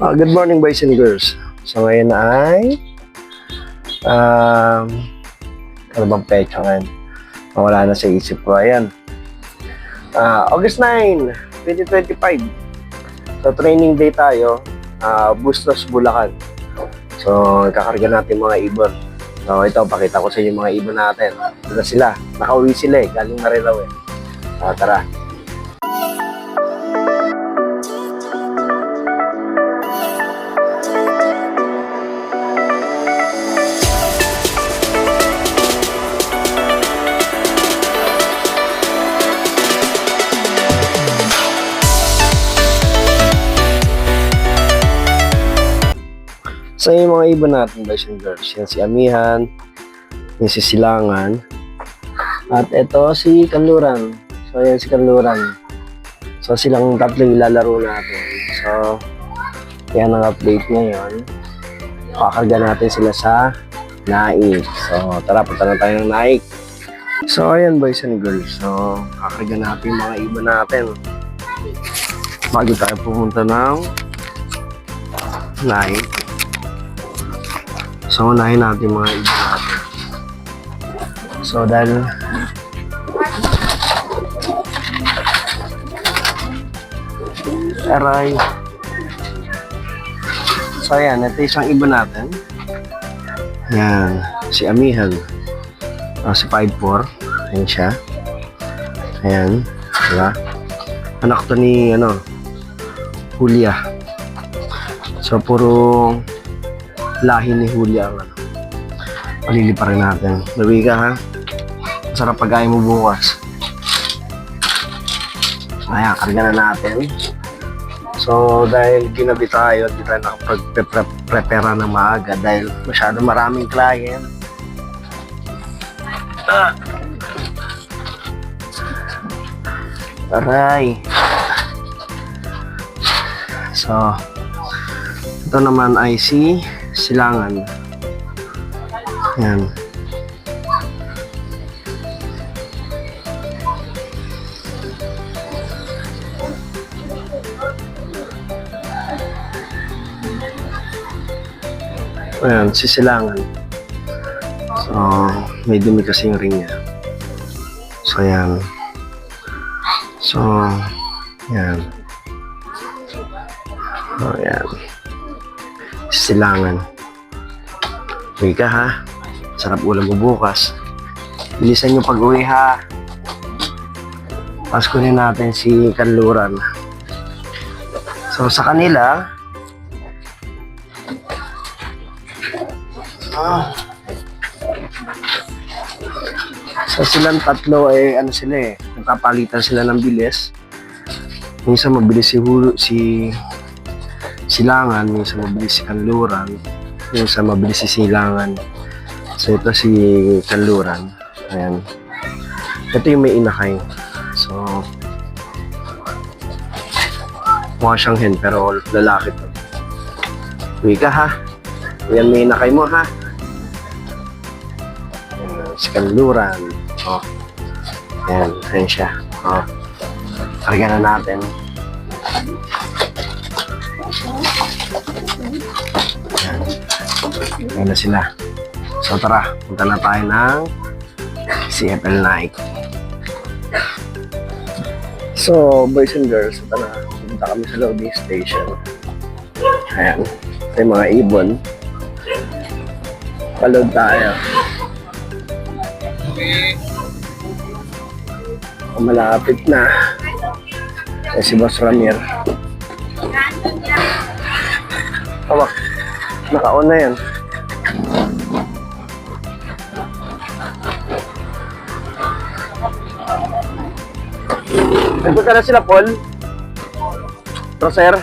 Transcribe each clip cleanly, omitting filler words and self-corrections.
Good morning, boys and girls. So ngayon ay ano bang pecha ngayon? Wala na sa isip ko. Ayan. August 9, 2025. So training day tayo. Bustos, Bulacan. So kakarga natin mga ibon. So ito, pakita ko sa inyo mga ibon natin. Ito sila. Nakauwi sila eh. Galing Marilao eh. Tara. So yung mga ibon natin, boys and girls, yan si Amihan, yan si Silangan, at ito si Kanluran. So yan si Kanluran. So silang tatlo ilalaro natin. So yan ang update ngayon. Kakarga natin sila sa Naik. So tara, punta na tayo ng Naik. So ayan, boys and girls, so kakarga natin yung mga ibon natin bago tayo pumunta ng Naik. So, unahin natin mga ibon natin. So, dahil aray. So, ayan. Ito isang ibon natin. Ayan. Si Amihan. Si 5'4". Ayan siya. Ayan. Diba? Anak to ni, Julia. So, puro lahi ni Julia ang palilipa rin natin. Lawi ka ha. Masarap pag-aay mo bukas. Ayan, karga na natin. So, dahil ginabi tayo, di tayo nakapag-prepara ng maaga dahil masyado maraming client. Aray. So, ito naman ay si Silangan. Yan. Ayan, si Silangan. So, may dumi kasi yung ring niya. So, yan. So, yan. So, yan. Silangan. Uwi ka ha. Sarap ulam mo bukas. Bilisan nyo pag-uwi ha. Paskunin natin si Kanluran. So sa kanila, so silang tatlo ay sila eh. Nagpapalitan sila ng bilis. Minsan mabilis si Silangan, minsan mabilis si Kanluran, minsan mabilis si Silangan. So ito si Kanluran. Ayan. Ito yung may inakay. So mukha siyang hen pero lalaki to. Uwi ka ha. Ayan, may inakay mo ha. Ayan, si Kanluran. Oh. Ayan, ayan siya. Oh. Karga na natin. Ayan na sila. So tara, punta na tayo ng CFL Naik. So boys and girls, ito na. Punta kami sa loading station. Ayan. Ito yung mga ibon. Paload tayo. Malapit na. Si Boss Ramir. Tama. Naka-on na yan. Nagpunta na sila, Paul? Roser?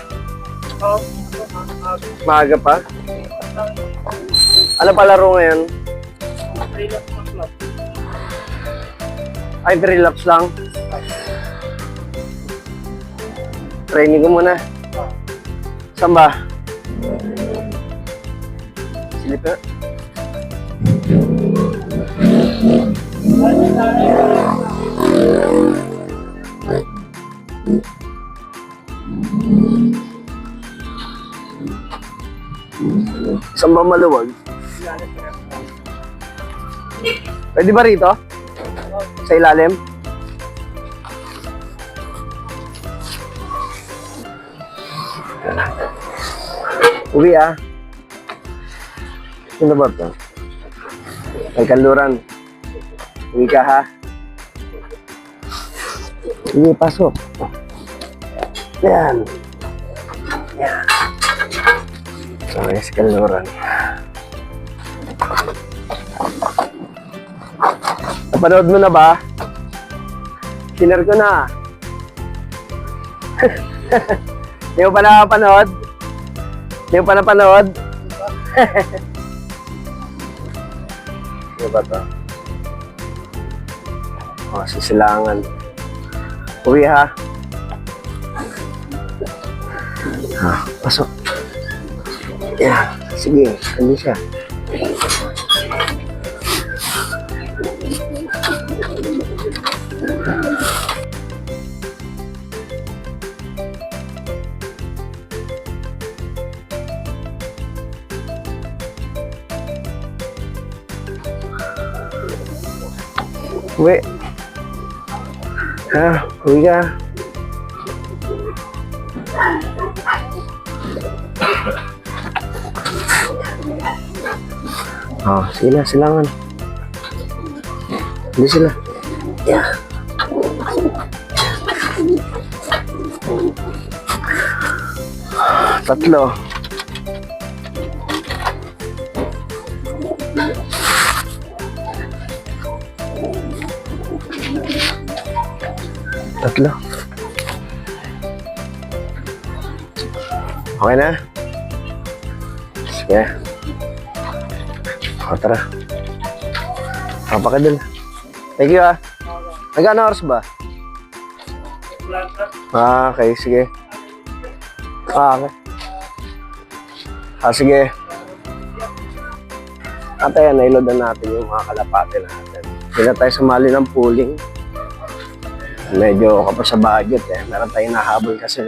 Maaga pa? Ano pa laro ngayon? Ay, 3 laps lang. Training ko muna. Saan ba? Silip na. Saan ba maluwag? Pwede ba rito? Sa ilalim? Uwi ah. Sino ba ito? Ay, Kanluran. Uwi ka ha. Sige, pasok. Yan. Yan. So, yes, Kanluran. Napanood mo na ba? Sinare ko na. Hindi mo pa nakapanood? Hindi mo pa napanood? Ano ba ito? Oh, sisilangan. Uwi ha. Pasok. Yeah, sige. Ano siya? Uwi. Ha? Uwi ka. Oh, sige na, silangan. Hindi sila. Yeah. Tatlo. Tatlo. Okay na? Sige. O, tara. Kapakadal. Thank you ah. Nagano oras ba? Okay, sige. Okay. Sige. At ayan, nailod na natin yung mga kalapate natin. Hindi na tayo sumali ng pooling. Medyo kapag sa budget eh. Meron tayong nahabol kasi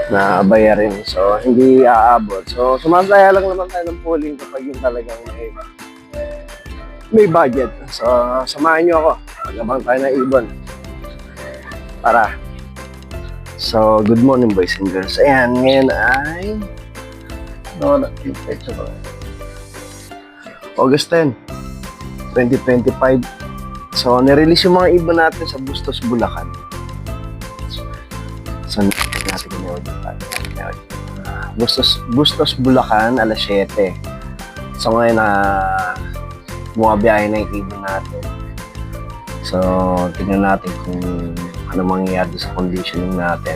na bayarin. So, hindi aabot. So, sumasaya lang naman tayo ng pooling kapag yung talagang may budget. So, samahan nyo ako. Magabang tayo na ibon. Para. So, good morning boys and girls. Ayan, ngayon ay August 10, 2025. So, nirelease yung mga ibon natin sa Bustos, Bulacan. So, natin Bustos, Bulacan, alas 7. So, ngayon bumabiyahe na yung ibon natin. So, tignan natin kung ano mangyayari sa conditioning natin.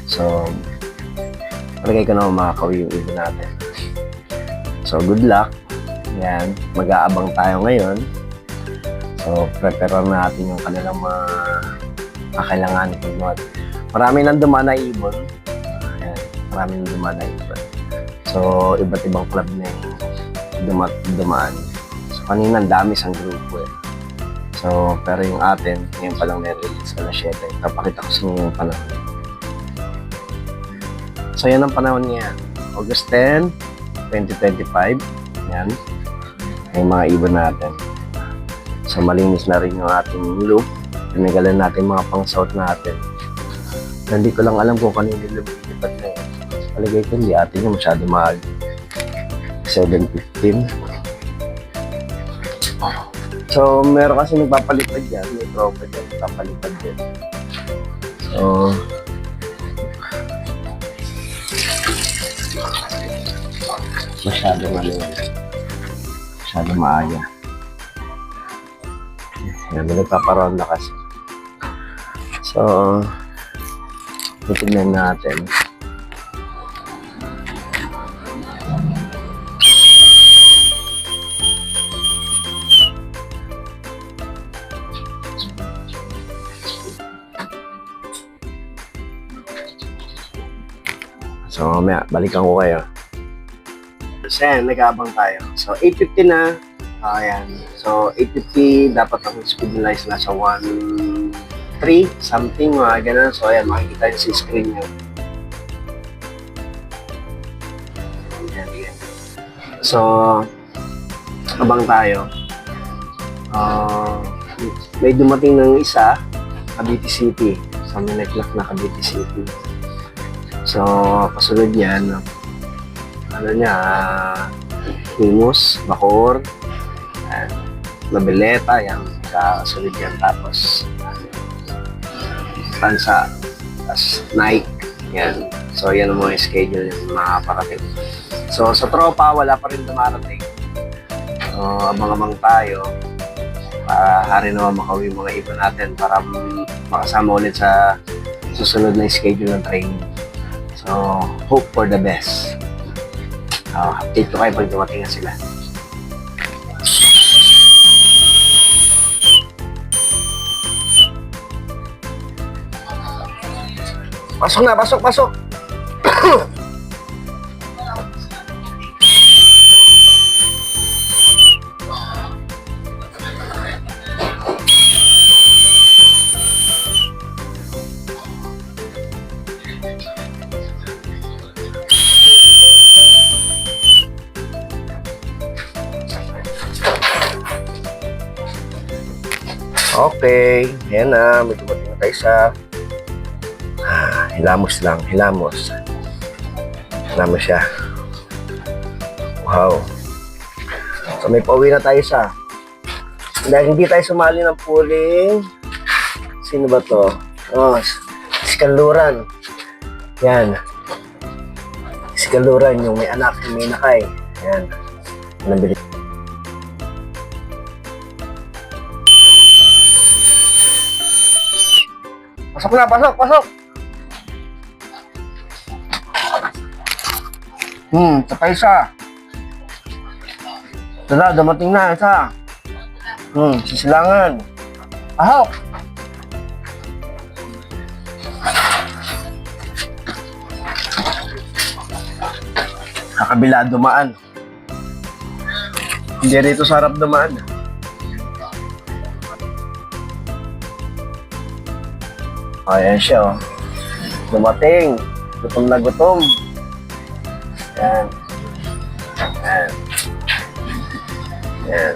So, palagay ko naman makakauwi yung ibon natin. So, good luck. Yan, mag-aabang tayo ngayon. So, prepare natin yung kanilang mga kakailangan. Marami nang dumaan na ibon. Ayan, marami nang dumaan na ibon. So, iba't ibang club na yung dumaan. So, kanina ang dami sa grupo eh. So, pero yung atin, ngayon pa lang nare-release alas 7. Papakita ko sa inyo yung panahon. So, yan ang panahon niya. August 10, 2025. Yan. Yung mga ibon natin. So, malinis na rin yung ating loop. Pinagalan natin mga pang-south natin. Hindi ko lang alam kung kanino lumilipat na yun. Palagay ko hindi atin yung masyado mahal. 7:15. So, meron kasi nagpapalipad yan. May tropa dyan. Nagpapalipad din. So, masyado maliwan. Masyado maaga. Yan, may nagpaparonda kasi. So, titignan natin. So, mamaya, balikan ko kayo. So, yan, nag-aabang tayo. So, 8:50 na. Ayan. So, 8:50, dapat ang speed nila is nasa 1.3 something, mga ganun. So, ayan, makikita nyo sa screen nyo. So, abang tayo. May dumating ng isa, Cavite City. So, may nag-lock na Cavite City. So, kasunod niyan, Imus, Bacoor, Mabeleta, yan, kasunod yan. Tapos, Tansa, tapos Nike, yan. So, yan ang mga schedule yung mga parating. So, sa tropa, wala pa rin dumarating. So, abang-abang tayo para hari naman makauwi yung mga iba natin para makasama ulit sa susunod na schedule ng training. So, hope for the best. Update ko kayo pag dumating na sila. Pasok na, pasok, pasok! Okay, yan na, may dumating na tayo sa hilamos lang, hilamos siya. Wow. So may pauwi na tayo sa dahil hindi tayo sumali ng pooling. Sino ba to? Si Kanluran. Yan, si Kanluran, yung may anak, may nakay. Yan, nabili. Pasok na, pasok, pasok! Sa isa. Ito na, dumating na, isa. Sisilangan. Ahok! Sa kabila dumaan. Hindi rito sa harap dumaan. Ayan siya, oh. Dumating. Gutom na gutom. Yan. Yan. Yan.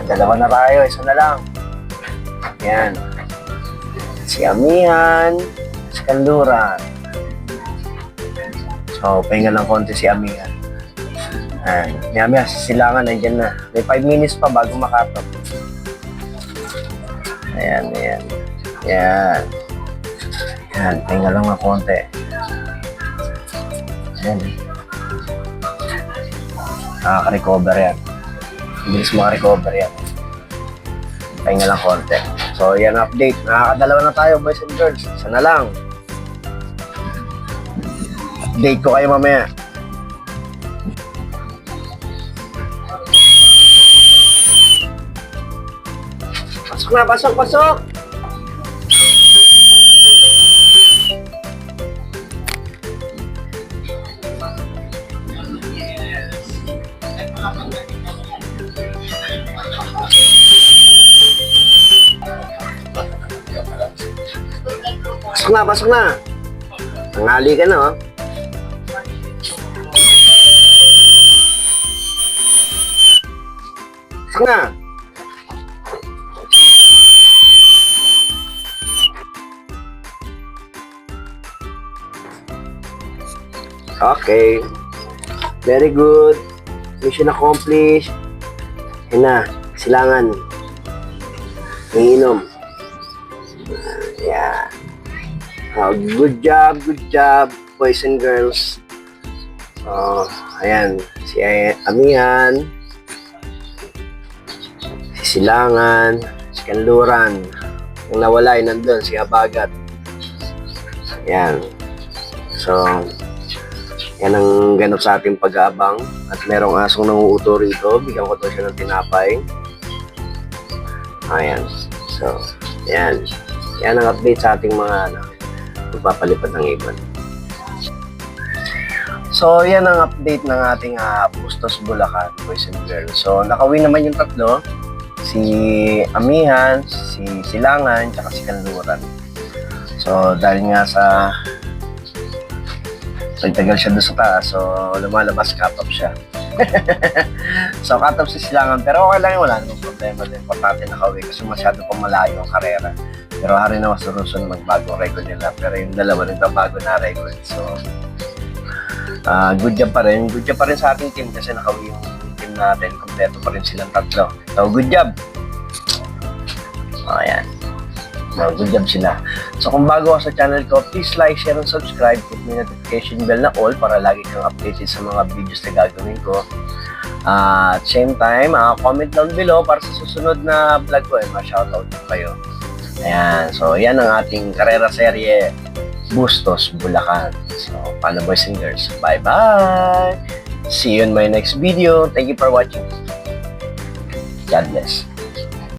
Dalawa na tayo. Isa na lang. Yan. Si Amihan. Si Kanluran. So, pahinga lang konti si Amihan. Yan. Maya-maya, sisilangan. Nandiyan na. May 5 minutes pa bago makatop. Ayan, ayan. Yan. Yan, pahinga lang ng konti. Yan. Nakaka-recover yan. Bilis maka-recover yan. Pahinga lang konti. So, yan update. Nakakadalawa na tayo, boys and girls. Isa na lang. Update ko kayo mamaya. Pasok na, pasok, pasok! Pasok na, pasok na. Tanghali ka na, oh. Pasok na. Okay. Very good. Mission accomplished. Yan na. Silangan. Iinom. Yeah. Good job, boys and girls. Ayan, si Amihan, si Silangan, si Kanluran. Yung nawala ay nandun, si Habagat. Ayan. So, yan ang ganap sa ating pag-aabang. At merong asong nanguuto rito. Bigyan ko to siya ng tinapay. Ayan. So, yan. Yan ang update sa ating mga magpapalipad ng ibon. So, yan ang update ng ating Bustos Bulacan, boys and girls. So, nakauwi naman yung tatlo. Si Amihan, si Silangan, tsaka si Kanluran. So, dahil nga sa nagtagal siya doon sa taas, so lumalabas, cut off siya. So, cut off si Silangan. Pero okay lang yun, wala namang problema din. Importante nakauwi kasi masyado pang malayo ang karera. Pero hari na masusunod magbagong record nila. Pero yung dalawa nagbabago na record. So, good job pa rin. Good job pa rin sa ating team kasi nakauwi yung team natin. Kompleto pa rin silang tatlo. So, good job! Ayan. Good job sila. So, kung bago ka sa channel ko, please like, share, and subscribe. Hit mo yung notification bell na all para lagi kang updated sa mga videos na gagawin ko. At same time, comment down below para sa susunod na vlog ko. Ma-shoutout ko kayo. Ayan. So, yan ang ating karera serye Bustos, Bulacan. So, paano boys and girls? Bye-bye! See you in my next video. Thank you for watching. God bless.